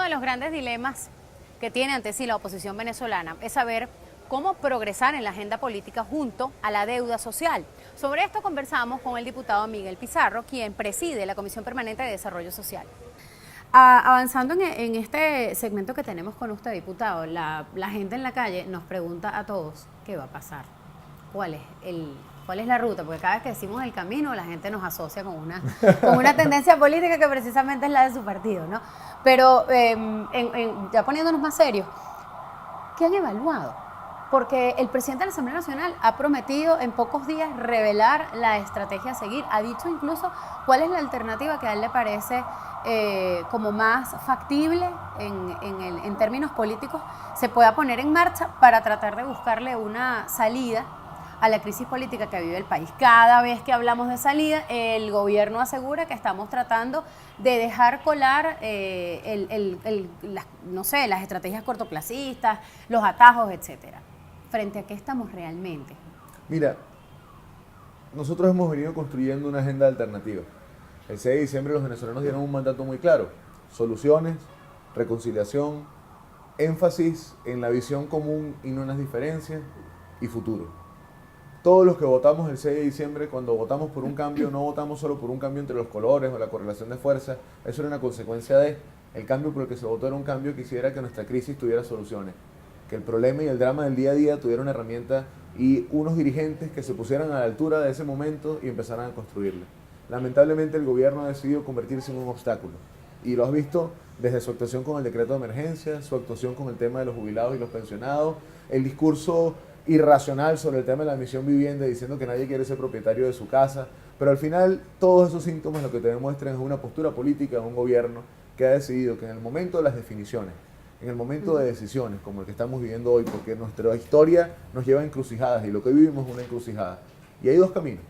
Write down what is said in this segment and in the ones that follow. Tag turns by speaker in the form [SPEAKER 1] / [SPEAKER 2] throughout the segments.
[SPEAKER 1] de los grandes dilemas que tiene ante sí la oposición venezolana es saber cómo progresar en la agenda política junto a la deuda social. Sobre esto conversamos con el diputado Miguel Pizarro, quien preside la Comisión Permanente de Desarrollo Social. Avanzando en este segmento que tenemos con usted, diputado, la gente en la calle nos pregunta a todos qué va a pasar, cuál es la ruta, porque cada vez que decimos el camino, la gente nos asocia con una tendencia política que precisamente es la de su partido, ¿no? Pero ya poniéndonos más serios, ¿qué han evaluado? Porque el presidente de la Asamblea Nacional ha prometido en pocos días revelar la estrategia a seguir, ha dicho incluso cuál es la alternativa que a él le parece como más factible en términos políticos se pueda poner en marcha para tratar de buscarle una salida a la crisis política que vive el país. Cada vez que hablamos de salida, el gobierno asegura que estamos tratando de dejar colar las estrategias cortoplacistas, los atajos, etcétera. ¿Frente a qué estamos realmente?
[SPEAKER 2] Mira, nosotros hemos venido construyendo una agenda alternativa. El 6 de diciembre los venezolanos dieron un mandato muy claro: soluciones, reconciliación, énfasis en la visión común y no en las diferencias, y futuro. Todos los que votamos el 6 de diciembre, cuando votamos por un cambio, no votamos solo por un cambio entre los colores o la correlación de fuerzas. Eso era una consecuencia de el cambio por el que se votó, era un cambio que hiciera que nuestra crisis tuviera soluciones, que el problema y el drama del día a día tuviera una herramienta y unos dirigentes que se pusieran a la altura de ese momento y empezaran a construirlo. Lamentablemente el gobierno ha decidido convertirse en un obstáculo, y lo has visto desde su actuación con el decreto de emergencia, su actuación con el tema de los jubilados y los pensionados, el discurso irracional sobre el tema de la misión vivienda, diciendo que nadie quiere ser propietario de su casa, pero al final todos esos síntomas lo que te demuestran es una postura política de un gobierno que ha decidido que en el momento de las definiciones, en el momento de decisiones como el que estamos viviendo hoy, porque nuestra historia nos lleva a encrucijadas y lo que vivimos es una encrucijada, y hay dos caminos.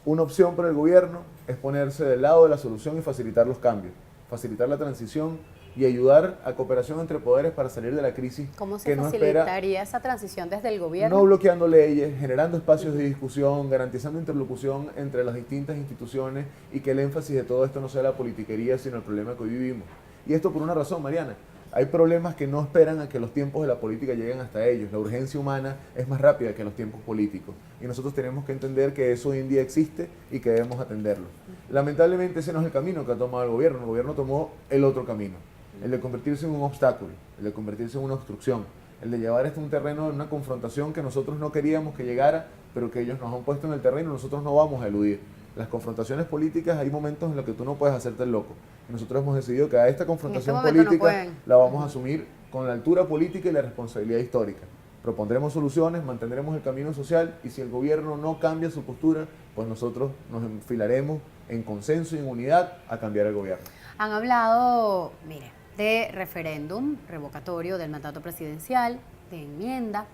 [SPEAKER 2] Una opción para el gobierno es ponerse del lado de la solución y facilitar los cambios, facilitar la transición y ayudar a cooperación entre poderes para salir de la crisis.
[SPEAKER 1] ¿Cómo se facilitaría esa transición desde el gobierno?
[SPEAKER 2] No bloqueando leyes, generando espacios de discusión, garantizando interlocución entre las distintas instituciones, y que el énfasis de todo esto no sea la politiquería, sino el problema que hoy vivimos. Y esto por una razón, Mariana. Hay problemas que no esperan a que los tiempos de la política lleguen hasta ellos. La urgencia humana es más rápida que los tiempos políticos. Y nosotros tenemos que entender que eso hoy en día existe y que debemos atenderlo. Lamentablemente ese no es el camino que ha tomado el gobierno. El gobierno tomó el otro camino, el de convertirse en un obstáculo, el de convertirse en una obstrucción, el de llevar esto a un terreno de una confrontación que nosotros no queríamos que llegara, pero que ellos nos han puesto en el terreno y nosotros no vamos a eludir. Las confrontaciones políticas, hay momentos en los que tú no puedes hacerte el loco. Y nosotros hemos decidido que a esta confrontación política la vamos a asumir con la altura política y la responsabilidad histórica. Propondremos soluciones, mantendremos el camino social, y si el gobierno no cambia su postura, pues nosotros nos enfilaremos en consenso y en unidad a cambiar el gobierno.
[SPEAKER 1] Han hablado, mire, de referéndum revocatorio del mandato presidencial, de enmienda,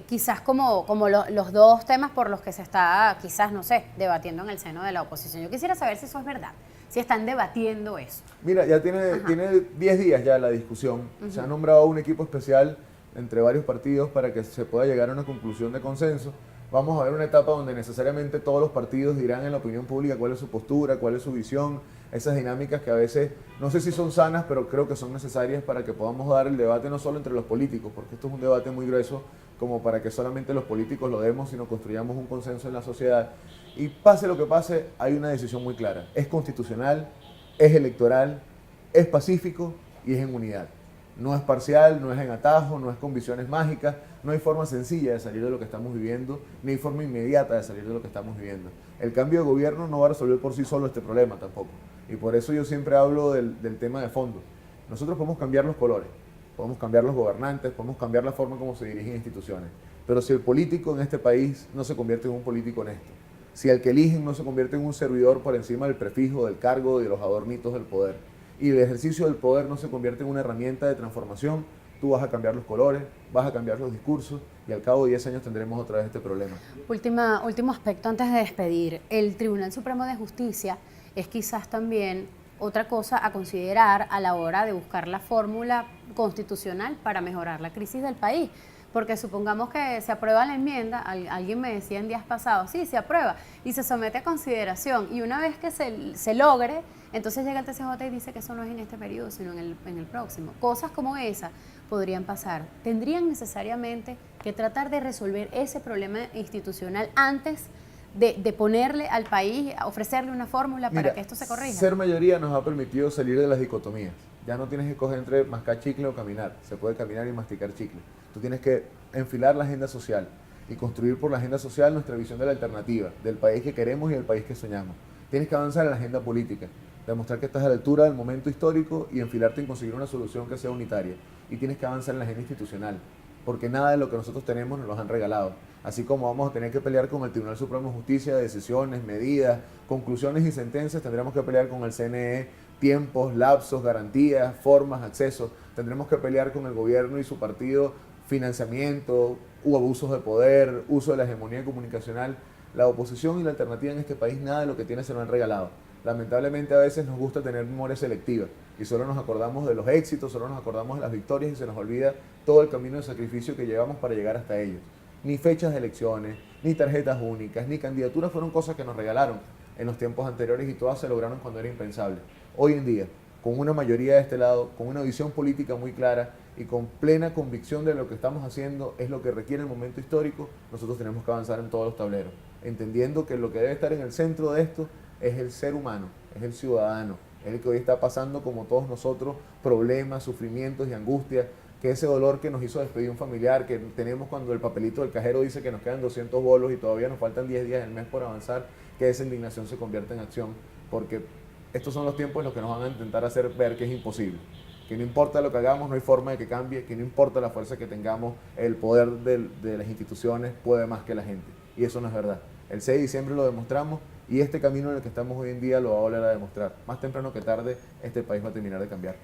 [SPEAKER 1] quizás como los dos temas por los que se está, quizás, no sé, debatiendo en el seno de la oposición. Yo quisiera saber si eso es verdad, si están debatiendo eso.
[SPEAKER 2] Mira, ya tiene 10 días ya la discusión. Se ha nombrado un equipo especial entre varios partidos para que se pueda llegar a una conclusión de consenso. Vamos a ver una etapa donde necesariamente todos los partidos dirán en la opinión pública cuál es su postura, cuál es su visión, esas dinámicas que a veces, no sé si son sanas, pero creo que son necesarias para que podamos dar el debate no solo entre los políticos, porque esto es un debate muy grueso como para que solamente los políticos lo demos, sino construyamos un consenso en la sociedad. Y pase lo que pase, hay una decisión muy clara. Es constitucional, es electoral, es pacífico y es en unidad. No es parcial, no es en atajo, no es con visiones mágicas, no hay forma sencilla de salir de lo que estamos viviendo, ni hay forma inmediata de salir de lo que estamos viviendo. El cambio de gobierno no va a resolver por sí solo este problema tampoco. Y por eso yo siempre hablo del tema de fondo. Nosotros podemos cambiar los colores, podemos cambiar los gobernantes, podemos cambiar la forma como se dirigen instituciones. Pero si el político en este país no se convierte en un político honesto, si el que eligen no se convierte en un servidor por encima del prefijo, del cargo y de los adornitos del poder, y el ejercicio del poder no se convierte en una herramienta de transformación, tú vas a cambiar los colores, vas a cambiar los discursos, y al cabo de 10 años tendremos otra vez este problema.
[SPEAKER 1] Último aspecto antes de despedir. El Tribunal Supremo de Justicia es quizás también otra cosa a considerar a la hora de buscar la fórmula constitucional para mejorar la crisis del país. Porque supongamos que se aprueba la enmienda, alguien me decía en días pasados, sí, se aprueba y se somete a consideración, y una vez que se logre Entonces llega el TCJ y dice que eso no es en este periodo, sino en el próximo. Cosas como esa podrían pasar. Tendrían necesariamente que tratar de resolver ese problema institucional antes de ponerle al país, ofrecerle una fórmula para que esto se corrija.
[SPEAKER 2] Ser mayoría nos ha permitido salir de las dicotomías. Ya no tienes que escoger entre mascar chicle o caminar. Se puede caminar y masticar chicle. Tú tienes que enfilar la agenda social y construir por la agenda social nuestra visión de la alternativa, del país que queremos y del país que soñamos. Tienes que avanzar en la agenda política, demostrar que estás a la altura del momento histórico y enfilarte en conseguir una solución que sea unitaria. Y tienes que avanzar en la agenda institucional, porque nada de lo que nosotros tenemos nos lo han regalado. Así como vamos a tener que pelear con el Tribunal Supremo de Justicia, decisiones, medidas, conclusiones y sentencias, tendremos que pelear con el CNE, tiempos, lapsos, garantías, formas, accesos. Tendremos que pelear con el gobierno y su partido, financiamiento, abusos de poder, uso de la hegemonía comunicacional. La oposición y la alternativa en este país, nada de lo que tiene se lo han regalado. Lamentablemente a veces nos gusta tener memoria selectiva y solo nos acordamos de los éxitos, solo nos acordamos de las victorias y se nos olvida todo el camino de sacrificio que llevamos para llegar hasta ellos. Ni fechas de elecciones, ni tarjetas únicas, ni candidaturas fueron cosas que nos regalaron en los tiempos anteriores y todas se lograron cuando era impensable. Hoy en día, con una mayoría de este lado, con una visión política muy clara y con plena convicción de lo que estamos haciendo es lo que requiere el momento histórico, nosotros tenemos que avanzar en todos los tableros, entendiendo que lo que debe estar en el centro de esto es el ser humano, es el ciudadano, es el que hoy está pasando como todos nosotros problemas, sufrimientos y angustias, que ese dolor que nos hizo despedir un familiar, que tenemos cuando el papelito del cajero dice que nos quedan 200 bolos y todavía nos faltan 10 días del mes por avanzar, que esa indignación se convierta en acción, porque estos son los tiempos en los que nos van a intentar hacer ver que es imposible, que no importa lo que hagamos, no hay forma de que cambie, que no importa la fuerza que tengamos, el poder de las instituciones puede más que la gente, y eso no es verdad. El 6 de diciembre lo demostramos y este camino en el que estamos hoy en día lo va a volver a demostrar. Más temprano que tarde, este país va a terminar de cambiar.